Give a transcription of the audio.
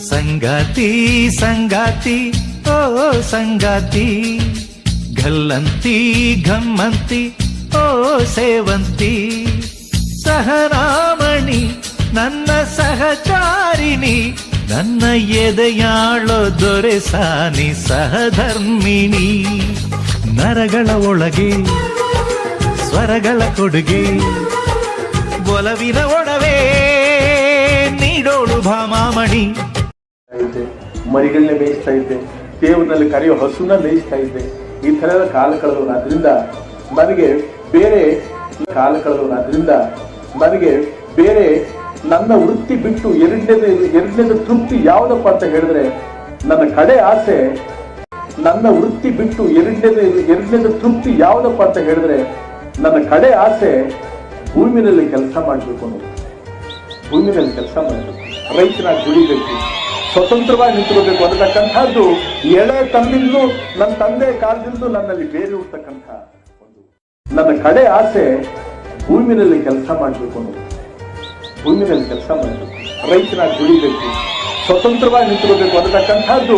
ಸಂಗಾತಿ ಸಂಗಾತಿ ಓ ಸಂಗಾತಿ, ಗಲ್ಲಂತಿ ಘಮ್ಮಂತಿ ಓ ಸೇವಂತಿ, ಸಹರಾಮಣಿ ನನ್ನ ಸಹಚಾರಿಣಿ, ನನ್ನ ಎದೆಯಾಳೋ ದೊರೆಸಾನಿ ಸಹಧರ್ಮಿಣಿ. ನರಗಳ ಒಳಗೆ ಸ್ವರಗಳ ಕೊಡುಗೆ, ಒಲವಿನ ಒಡವೆ ನೀಡೋಳು ಭಾಮಾಮಣಿ. ಮರಿಗಳನ್ನೇ ಮೇಯಿಸ್ತಾ ಇದ್ದೆ, ದೇವರಲ್ಲಿ ಕರೆಯೋ ಹಸುನ ಮೇಯಿಸ್ತಾ ಇದ್ದೆ. ಈ ಥರದ ಕಾಲ ಕಳೆದವನಾದ್ರಿಂದ ನನಗೆ ಬೇರೆ ಬೇರೆ ನನ್ನ ವೃತ್ತಿ ಬಿಟ್ಟು ಎರಡನೇದು ತೃಪ್ತಿ ಯಾವುದಪ್ಪ ಅಂತ ಹೇಳಿದ್ರೆ, ನನ್ನ ಕಡೆ ಆಸೆ ನನ್ನ ವೃತ್ತಿ ಬಿಟ್ಟು ಎರಡನೇದು ತೃಪ್ತಿ ಯಾವುದಪ್ಪ ಅಂತ ಹೇಳಿದ್ರೆ, ನನ್ನ ಕಡೆ ಆಸೆ ಭೂಮಿನಲ್ಲಿ ಕೆಲಸ ಮಾಡಬೇಕು ಅನ್ನೋದು. ಭೂಮಿನಲ್ಲಿ ಕೆಲಸ ಮಾಡಬೇಕು, ರೈತನಾಗಿ ದುಡಿಬೇಕು, ಸ್ವತಂತ್ರವಾಗಿ ನಿಂತ್ಕೋಬೇಕು ಅನ್ನತಕ್ಕಂಥದ್ದು ಎಳೆ ತಂದಿದ್ದು ನನ್ನ ತಂದೆ ಕಾಲದಿಂದ ನನ್ನಲ್ಲಿ ಬೇರೆ ಇರ್ತಕ್ಕಂಥ ಒಂದು ನನ್ನ ಕಡೆ ಆಸೆ ಭೂಮಿನಲ್ಲಿ ಕೆಲಸ ಮಾಡಬೇಕು ಅನ್ನೋದು. ಭೂಮಿನಲ್ಲಿ ಕೆಲಸ ಮಾಡಬೇಕು, ರೈತನಾಗಿ ದುಡಿಬೇಕು, ಸ್ವತಂತ್ರವಾಗಿ ನಿಂತ್ಕೋಬೇಕು ಅನ್ನತಕ್ಕಂಥದ್ದು